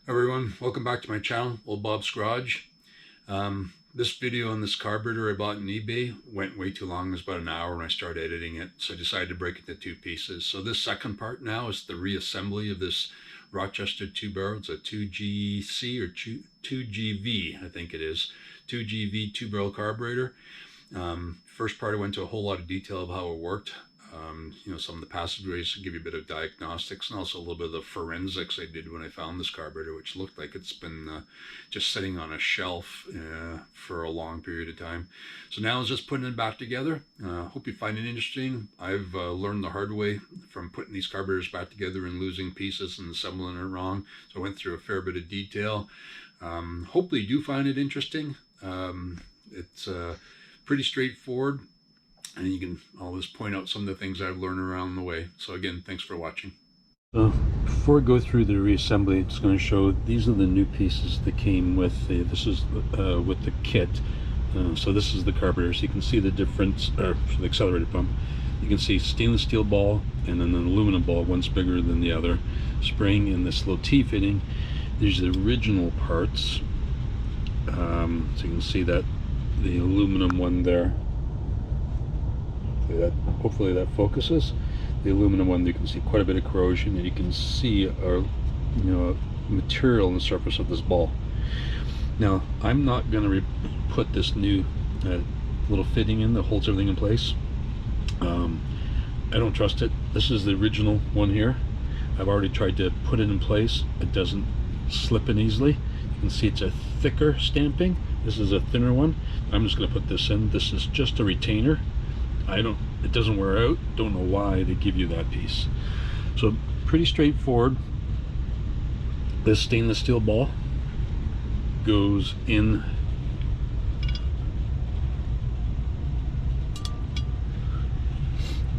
Everyone, welcome back to my channel, Old Bob's Garage. This video on this carburetor I bought on eBay went way too long. It was about an hour when I started editing it, so I decided to break it into two pieces. So this second part now is the reassembly of this Rochester 2-barrel. It's a 2GC or 2GV, I think it is. 2GV 2-barrel carburetor. First part I went into a whole lot of detail of how it worked. Some of the passageways to give you a bit of diagnostics, and also a little bit of the forensics I did when I found this carburetor, which looked like it's been just sitting on a shelf for a long period of time. So now it's just putting it back together. Hope you find it interesting. I've learned the hard way from putting these carburetors back together and losing pieces and assembling it wrong. So I went through a fair bit of detail. Hopefully you do find it interesting. It's pretty straightforward. And you can always point out some of the things I've learned around the way. So again, thanks for watching. So before I go through the reassembly, it's going to show these are the new pieces that came with the, this is with the kit. So this is the carburetor. So you can see the difference for the accelerator pump. You can see stainless steel ball and then an aluminum ball, one's bigger than the other. Spring and this little T-fitting. These are the original parts. So you can see that the aluminum one there. Hopefully that focuses. The aluminum one, you can see quite a bit of corrosion, and you can see our material on the surface of this ball. Now I'm not going to put this new little fitting in that holds everything in place. I don't trust it. This is the original one here. I've already tried to put it in place. It doesn't slip in easily. You can see it's a thicker stamping. This is a thinner one. I'm just going to put this in. This is just a retainer. It doesn't wear out. Don't know why they give you that piece. So pretty straightforward. This stainless steel ball goes in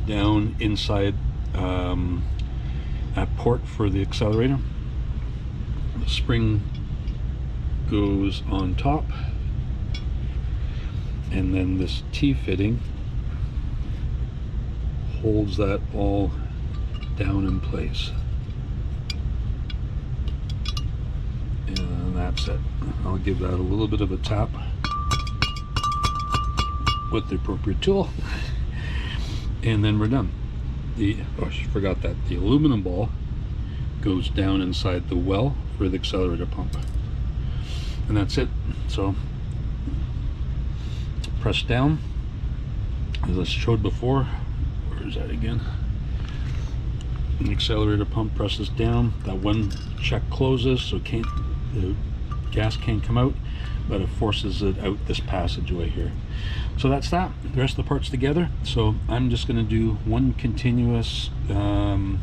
down inside that port for the accelerator. The spring goes on top, and then this T-fitting holds that all down in place, and that's it. I'll give that a little bit of a tap with the appropriate tool, and then we're done. I forgot that the aluminum ball goes down inside the well for the accelerator pump, and that's it. So press down as I showed before. Where's that again? The accelerator pump presses down. That one check closes, so the gas can't come out, but it forces it out this passageway here. So that's that. The rest of the parts together. So I'm just going to do one continuous now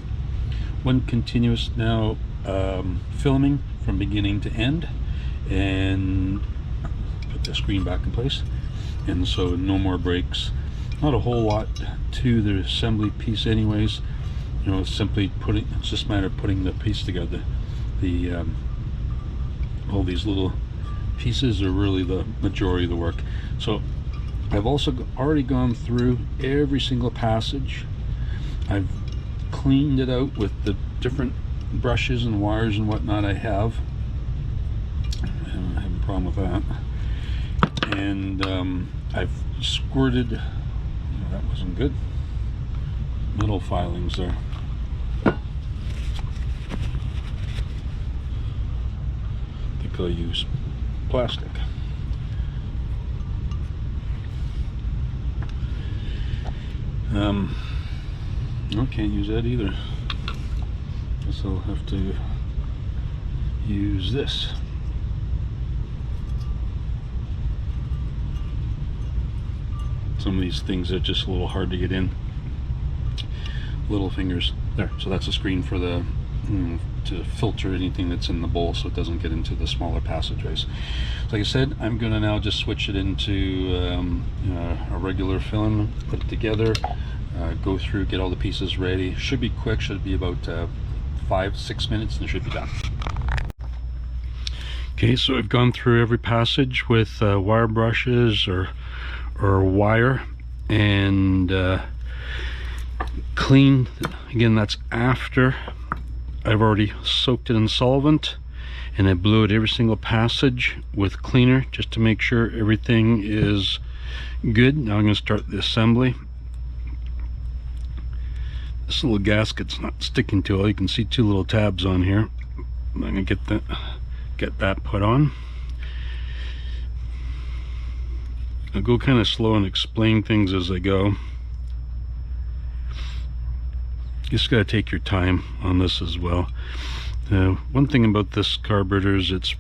filming from beginning to end, and put the screen back in place, and so no more breaks. Not a whole lot to the assembly piece anyways, simply it's just a matter of putting the piece together. All these little pieces are really the majority of the work. So I've also already gone through every single passage. I've cleaned it out with the different brushes and wires and whatnot I have. I don't have a problem with that. And I've squirted, that wasn't good, metal filings there. I think I'll use plastic. I can't use that either. Guess I'll have to use this. Some of these things are just a little hard to get in. Little fingers there. So that's a screen for the to filter anything that's in the bowl so it doesn't get into the smaller passageways. So like I said, I'm going to now just switch it into a regular film, put it together, go through, get all the pieces ready. Should be quick. Should be about 5-6 minutes, and it should be done. Okay, so I've gone through every passage with wire brushes or wire, and clean. Again, that's after I've already soaked it in solvent and I blew out every single passage with cleaner just to make sure everything is good. Now I'm going to start the assembly. This little gasket's not sticking to it. You can see two little tabs on here. I'm going to get that put on. I'll go kind of slow and explain things as I go. You just got to take your time on this as well. One thing about this carburetor is it's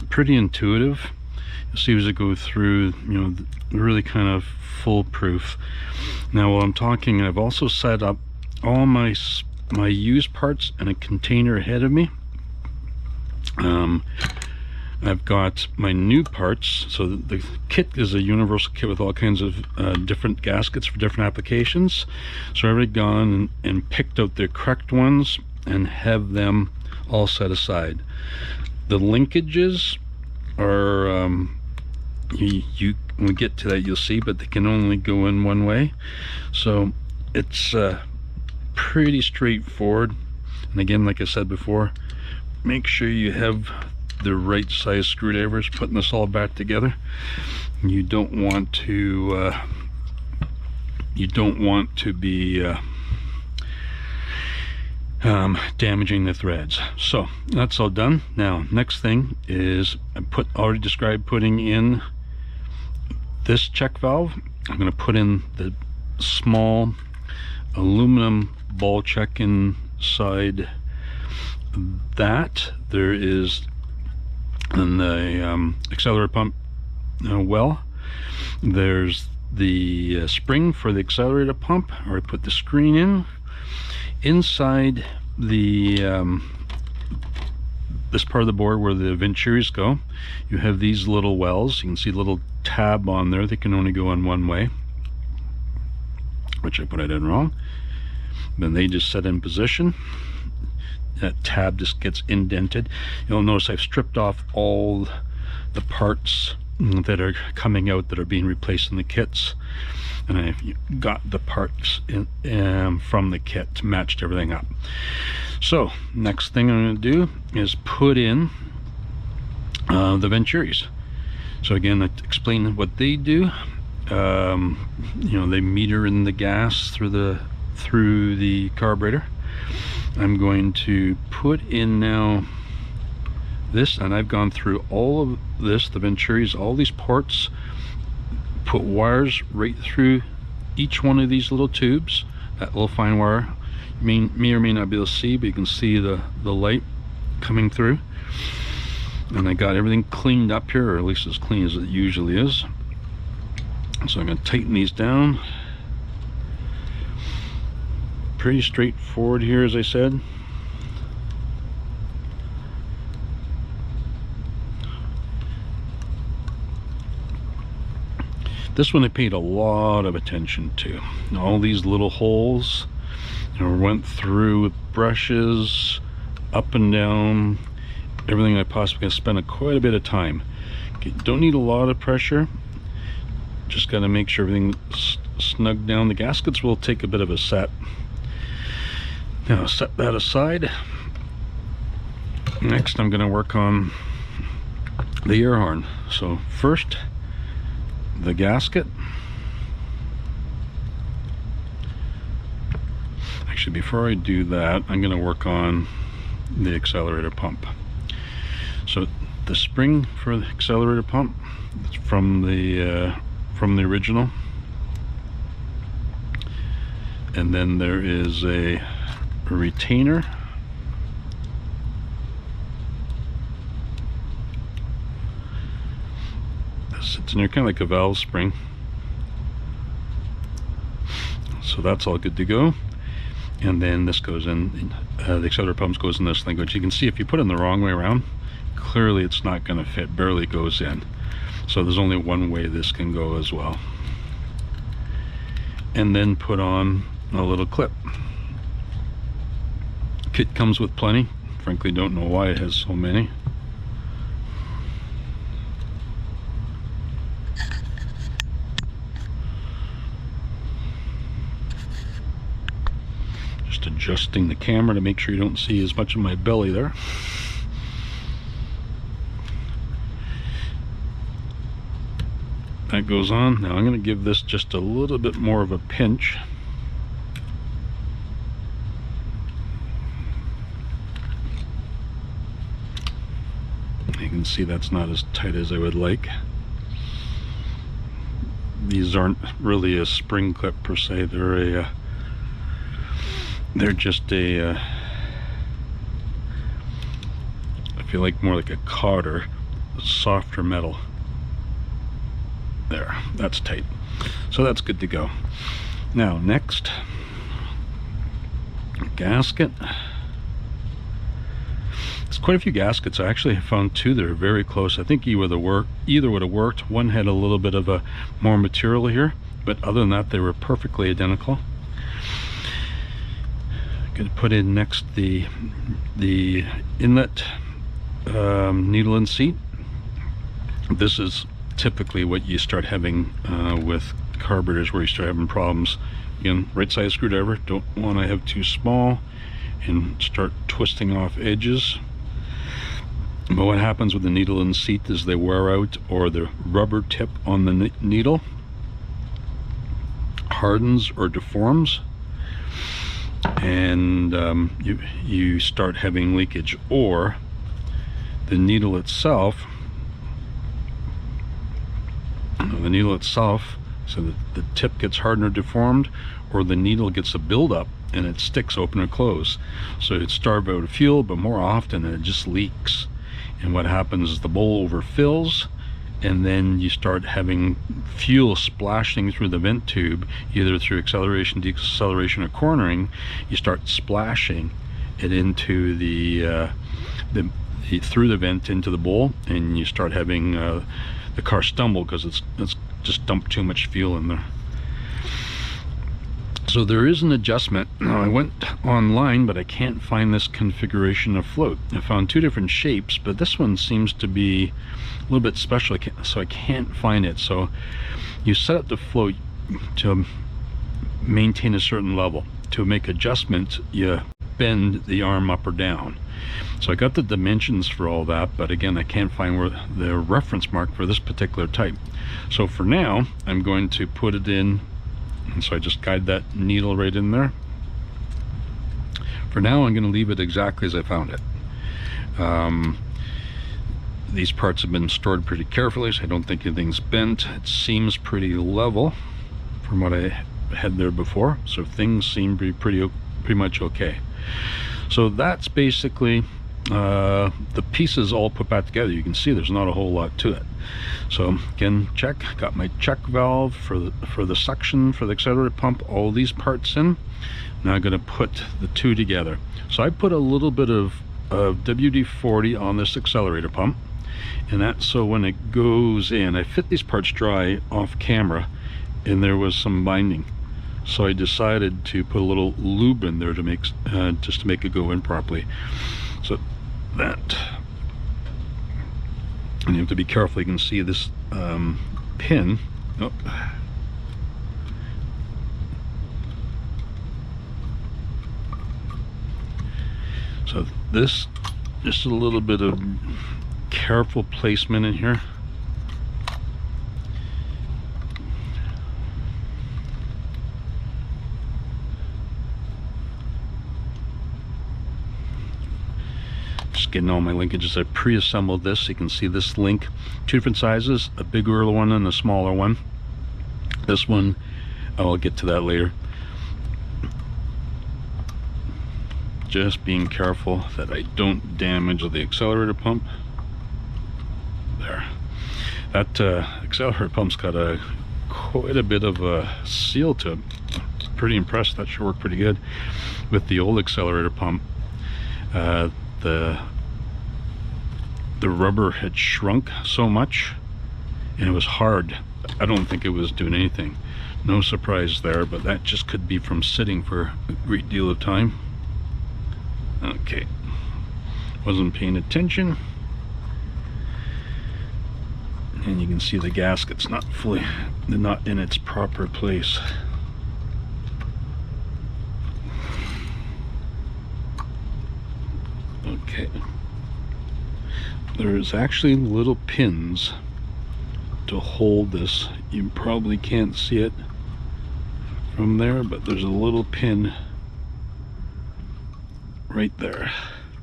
pretty intuitive. You'll see as I go through, you know, really kind of foolproof. Now while I'm talking, I've also set up all my used parts in a container ahead of me. I've got my new parts, so the kit is a universal kit with all kinds of different gaskets for different applications. So I've already gone and picked out the correct ones and have them all set aside. The linkages are, when we get to that you'll see, but they can only go in one way. So it's pretty straightforward. And again, like I said before, make sure you have the right size screwdrivers putting this all back together. You don't want to be damaging the threads. So that's all done. Now next thing is I already described putting in this check valve. I'm going to put in the small aluminum ball check inside that. There is in the accelerator pump well, there's the spring for the accelerator pump. I already put the screen in. Inside the this part of the board where the venturis go, you have these little wells. You can see a little tab on there. They can only go in one way, which I put it in wrong. Then they just set in position. That tab just gets indented. You'll notice I've stripped off all the parts that are coming out that are being replaced in the kits, and I've got the parts from the kit, matched everything up. So next thing I'm going to do is put in the venturis. So again, I explain what they do. You know, they meter in the gas through the carburetor. I'm going to put in now this, and I've gone through all of this, the venturis, all these ports, put wires right through each one of these little tubes. That little fine wire, you may or may not be able to see, but you can see the light coming through. And I got everything cleaned up here, or at least as clean as it usually is. So I'm going to tighten these down. Pretty straightforward here, as I said. This one I paid a lot of attention to. All these little holes, you know, went through with brushes, up and down, everything I possibly can spend quite a bit of time. Okay, don't need a lot of pressure. Just got to make sure everything's snug down. The gaskets will take a bit of a set. Now set that aside. Next I'm going to work on the air horn. So first the gasket. Actually, before I do that, I'm going to work on the accelerator pump. So the spring for the accelerator pump is from the original, and then there is a retainer. That sits in there kind of like a valve spring. So that's all good to go. And then this goes in, the accelerator pump goes in this thing, which you can see if you put it in the wrong way around, clearly it's not going to fit, barely goes in. So there's only one way this can go as well. And then put on a little clip. Kit comes with plenty. Frankly, don't know why it has so many. Just adjusting the camera to make sure you don't see as much of my belly there. that goes on. Now I'm going to give this just a little bit more of a pinch. You can see that's not as tight as I would like. These aren't really a spring clip per se. They're just a I feel like more like a cotter, softer metal. There, that's tight. So that's good to go. Now next, gasket. There's quite a few gaskets. I actually found two that are very close. I think either would have worked. One had a little bit of a more material here, but other than that, they were perfectly identical. I'm going to put in next the inlet needle and seat. This is typically what you start having with carburetors, where you start having problems. Again, right side screwdriver, don't want to have too small and start twisting off edges. But what happens with the needle and seat is they wear out, or the rubber tip on the needle hardens or deforms, and you start having leakage, or the needle itself, so that the tip gets hardened or deformed, or the needle gets a buildup and it sticks open or closed. So it starves out of fuel, but more often it just leaks. And what happens is the bowl overfills, and then you start having fuel splashing through the vent tube, either through acceleration, deceleration, or cornering. You start splashing it into through the vent into the bowl, and you start having the car stumble because it's just dumped too much fuel in there. So there is an adjustment. Now I went online, but I can't find this configuration of float. I found two different shapes, but this one seems to be a little bit special, so I can't find it. So you set up the float to maintain a certain level. To make adjustments, you bend the arm up or down. So I got the dimensions for all that, but again, I can't find where the reference mark for this particular type. So for now, I'm going to put it in, and so I just guide that needle right in there. For now, I'm going to leave it exactly as I found it. These parts have been stored pretty carefully, so I don't think anything's bent. It seems pretty level from what I had there before, so things seem to be pretty much okay. So that's basically the pieces all put back together. You can see there's not a whole lot to it. So again, got my check valve for the suction for the accelerator pump, all these parts in. Now I'm going to put the two together. So I put a little bit of WD-40 on this accelerator pump, and that's so when it goes in, I fit these parts dry off camera, and there was some binding. So I decided to put a little lube in there to make just to make it go in properly. So that, and you have to be careful. You can see this pin. Oh. So this, just a little bit of careful placement in here. Getting all my linkages. I pre-assembled this. You can see this link, two different sizes, a bigger one and a smaller one. This one, I'll get to that later. Just being careful that I don't damage the accelerator pump. There. That accelerator pump's got quite a bit of a seal to it. Pretty impressed. That should work pretty good. With the old accelerator pump, the rubber had shrunk so much and it was hard. I don't think it was doing anything. No surprise there, but that just could be from sitting for a great deal of time. Okay, wasn't paying attention, and you can see the gasket's not in its proper place. Okay, there's actually little pins to hold this. You probably can't see it from there, but there's a little pin right there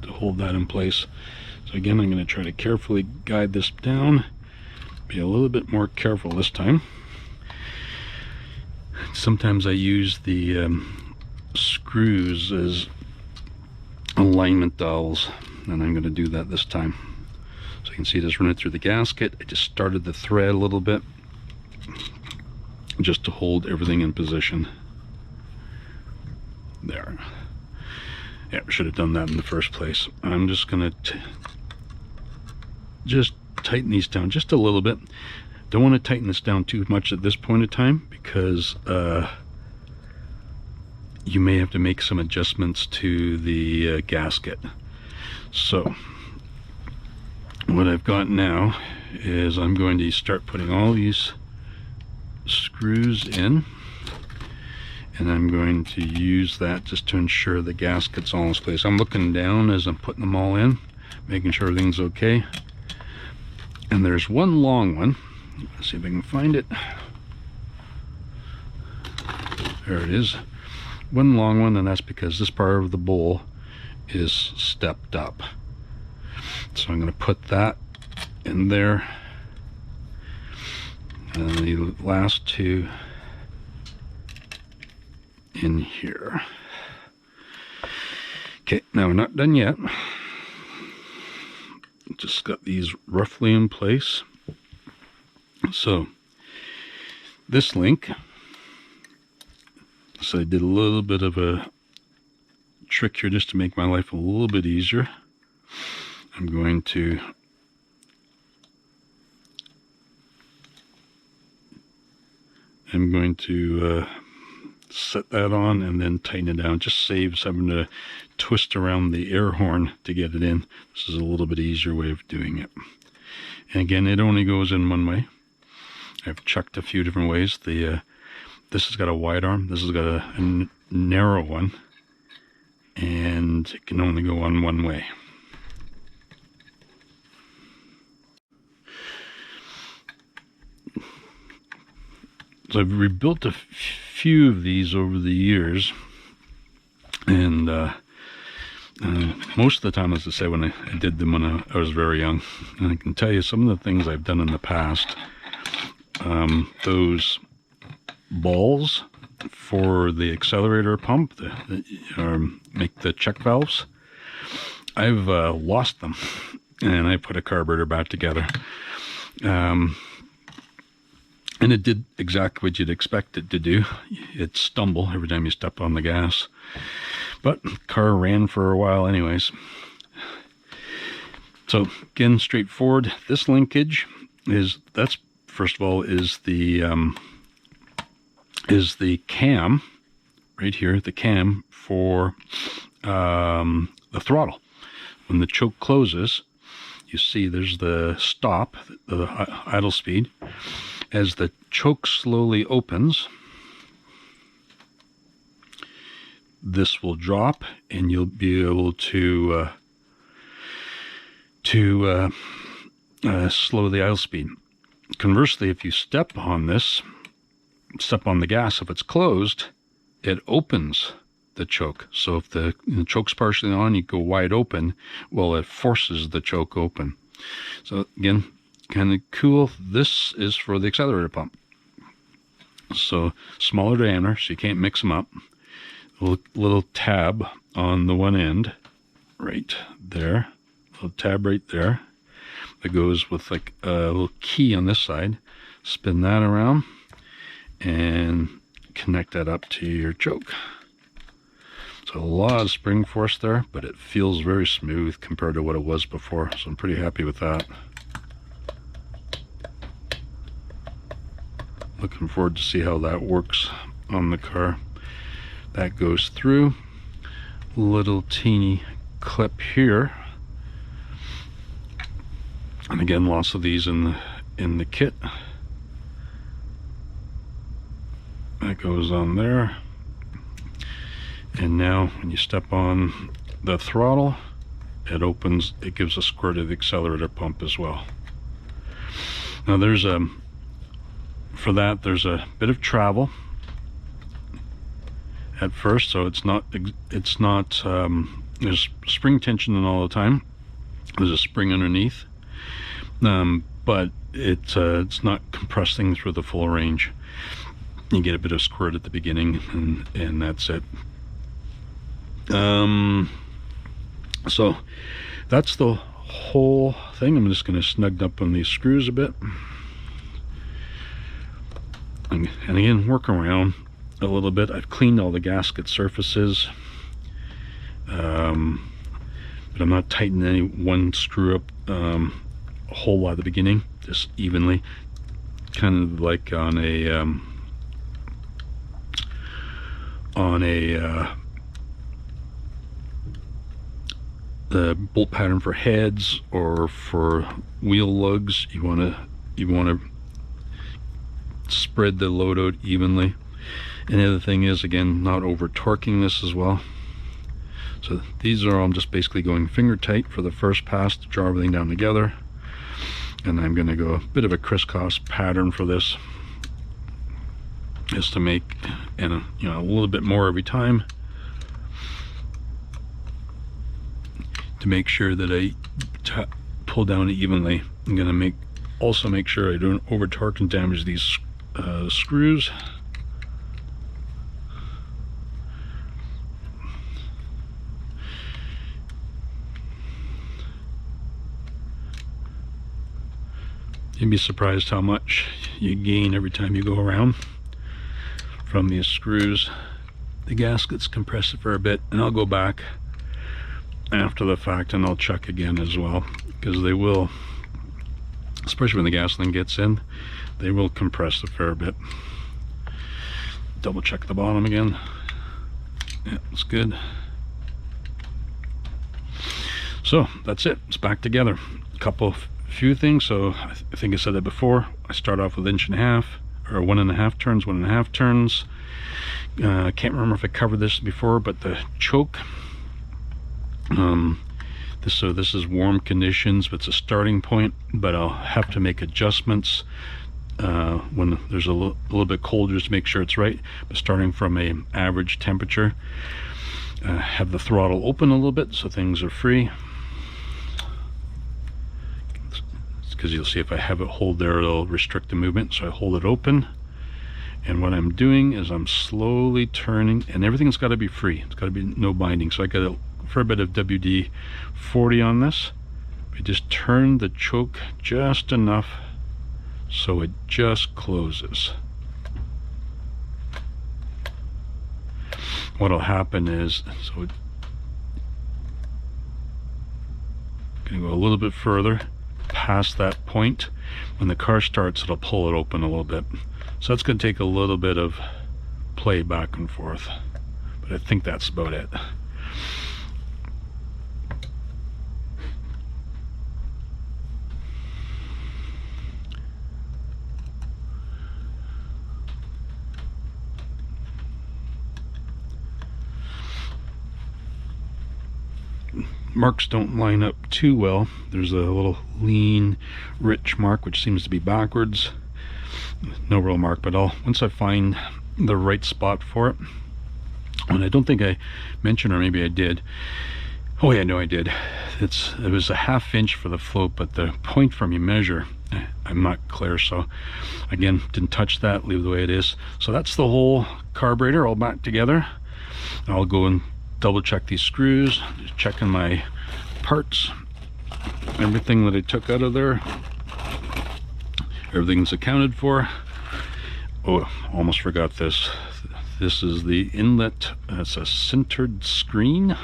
to hold that in place. So again, I'm going to try to carefully guide this down, be a little bit more careful this time. Sometimes I use the screws as alignment dowels, and I'm going to do that this time. So you can see this running through the gasket. I just started the thread a little bit just to hold everything in position. There. Yeah, should have done that in the first place. I'm just going to just tighten these down just a little bit. Don't want to tighten this down too much at this point in time, because you may have to make some adjustments to the gasket. So what I've got now is I'm going to start putting all these screws in, and I'm going to use that just to ensure the gasket's all in place. I'm looking down as I'm putting them all in, making sure everything's okay. And there's one long one. Let's see if I can find it. There it is. One long one, and that's because this part of the bowl is stepped up. So I'm going to put that in there, and the last two in here. Okay, now we're not done yet. Just got these roughly in place. So this link, so I did a little bit of a trick here just to make my life a little bit easier. I'm going to set that on and then tighten it down. Just saves having to twist around the air horn to get it in. This is a little bit easier way of doing it. And again, it only goes in one way. I've checked a few different ways. This has got a wide arm. This has got a narrow one, and it can only go on one way. So I've rebuilt a few of these over the years, and most of the time, as I say, when I did them when I was very young. And I can tell you some of the things I've done in the past. Those balls for the accelerator pump that make the check valves, I've lost them, and I put a carburetor back together. And it did exactly what you'd expect it to do. It'd stumble every time you step on the gas. But the car ran for a while anyways. So again, straightforward. This linkage that's first of all is the cam right here, the cam for the throttle. When the choke closes, you see there's the stop, the idle speed. As the choke slowly opens, this will drop, and you'll be able to slow the idle speed. Conversely, if you step on the gas, if it's closed, it opens the choke. So if the choke's partially on, you go wide open, well, it forces the choke open. So again, kind of cool. This is for the accelerator pump. So smaller diameter, so you can't mix them up. Little tab on the one end, right there. Little tab right there. That goes with like a little key on this side. Spin that around and connect that up to your choke. So a lot of spring force there, but it feels very smooth compared to what it was before. So I'm pretty happy with that. Looking forward to see how that works on the car. That goes through. Little teeny clip here. And again, lots of these in the kit. That goes on there. And now when you step on the throttle, it opens, it gives a squirt of the accelerator pump as well. Now there's a for that, there's a bit of travel at first, so it's not there's spring tension in all the time. There's a spring underneath, but it's not compressing through the full range. You get a bit of squirt at the beginning, and that's it. So that's the whole thing. I'm just going to snug up on these screws a bit, and again work around a little bit. I've cleaned all the gasket surfaces, but I'm not tightening any one screw up a whole lot at the beginning, just evenly, kind of like on a the bolt pattern for heads or for wheel lugs. You want to spread the load out evenly. And the other thing is, again, not over torquing this as well. So these are all just basically going finger tight for the first pass to draw everything down together, and I'm going to go a bit of a crisscross pattern for this, just to make, and a little bit more every time, to make sure that I pull down evenly. I'm going to also make sure I don't over torque and damage these screws. You'd be surprised how much you gain every time you go around from these screws. The gaskets compress it for a bit, and I'll go back after the fact and I'll check again as well, because they will, especially when the gasoline gets in, they will compress a fair bit. Double check the bottom again. Yeah, it's good. So that's it. It's back together. Few things. So I think I said that before. I start off with 1.5 inches or 1.5 turns, 1.5 turns. Can't remember if I covered this before, but the choke, this is warm conditions, but it's a starting point, but I'll have to make adjustments when there's a little bit colder, just to make sure it's right. But starting from a average temperature, have the throttle open a little bit so things are free, because you'll see if I have it hold there, it'll restrict the movement. So I hold it open, and what I'm doing is I'm slowly turning, and everything's got to be free. It's got to be no binding. So I got a fair bit of WD-40 on this. I just turn the choke just enough so it just closes. What'll happen is, so it's gonna go a little bit further past that point. When the car starts, it'll pull it open a little bit. So it's going to take a little bit of play back and forth, but I think that's about it. Marks don't line up too well. There's a little lean, rich mark which seems to be backwards. No real mark, but once I find the right spot for it, and I don't think I mentioned, or maybe I did. Oh yeah, no, I did. It was a 1/2 inch for the float, but the point from your measure, I'm not clear. So again, didn't touch that. Leave it the way it is. So that's the whole carburetor all back together. I'll go and double check these screws, just checking my parts, everything that I took out of there, everything's accounted for. Oh, almost forgot this. This is the inlet. It's a sintered screen.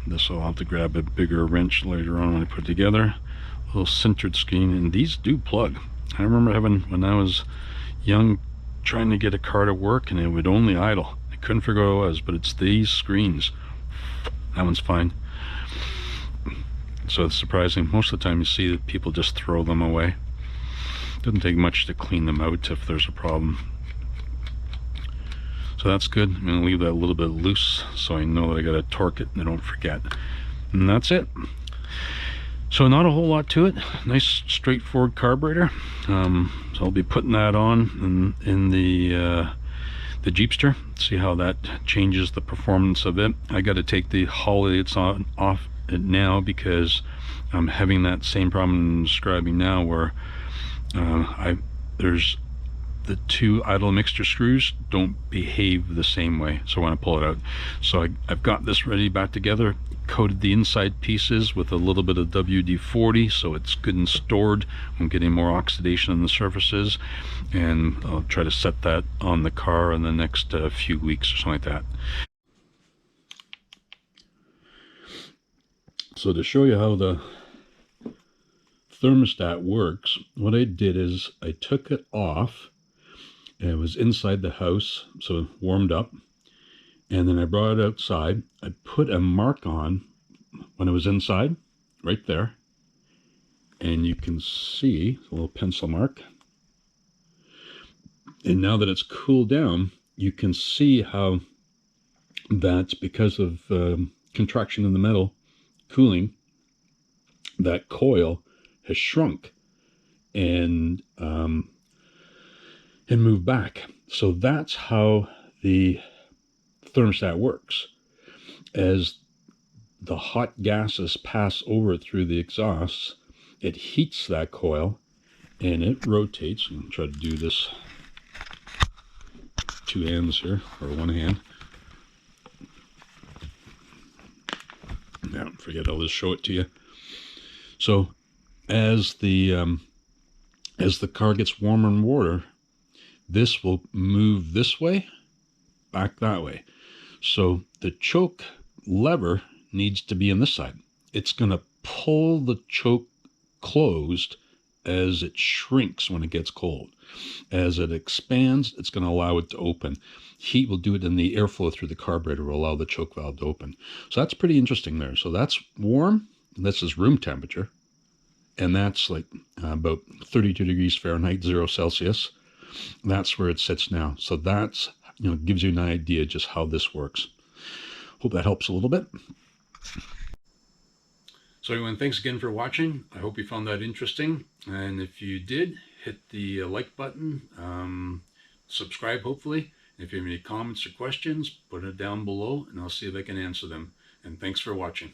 This I'll have to grab a bigger wrench later on when I put it together. A little sintered screen, and these do plug. I remember having, when I was young, trying to get a car to work, and it would only idle. I couldn't figure out what it was, but it's these screens. That one's fine. So it's surprising. Most of the time you see that people just throw them away. Doesn't take much to clean them out if there's a problem. So that's good. I'm going to leave that a little bit loose so I know that I got to torque it and I don't forget. And that's it. So not a whole lot to it. Nice straightforward carburetor. So I'll be putting that on in the Jeepster. See how that changes the performance of it. I got to take the Holley it's on off it now because I'm having that same problem I'm describing now, where there's the two idle mixture screws don't behave the same way, so I want to pull it out. So I've got this ready back together, coated the inside pieces with a little bit of WD-40 so it's good and stored. I'm getting more oxidation on the surfaces, and I'll try to set that on the car in the next few weeks or something like that. So to show you how the thermostat works, what I did is I took it off. It was inside the house, so it warmed up, and then I brought it outside. I put a mark on when it was inside, right there, and you can see a little pencil mark. And now that it's cooled down, you can see how that's because of contraction in the metal cooling. That coil has shrunk and move back. So that's how the thermostat works. As the hot gases pass over through the exhausts, it heats that coil and it rotates. I'm going to try to do this two hands here, or one hand. Now, forget, I'll just show it to you. So as the car gets warmer and warmer, this will move this way, back that way. So the choke lever needs to be on this side. It's going to pull the choke closed as it shrinks when it gets cold. As it expands, it's going to allow it to open. Heat will do it, and the airflow through the carburetor will allow the choke valve to open. So that's pretty interesting there. So that's warm. This is room temperature. And that's like about 32 degrees Fahrenheit, 0 Celsius. That's where it sits now. So that's, gives you an idea just how this works. Hope that helps a little bit. So everyone, thanks again for watching. I hope you found that interesting. And if you did, hit the like button, subscribe hopefully. And if you have any comments or questions, put it down below and I'll see if I can answer them. And thanks for watching.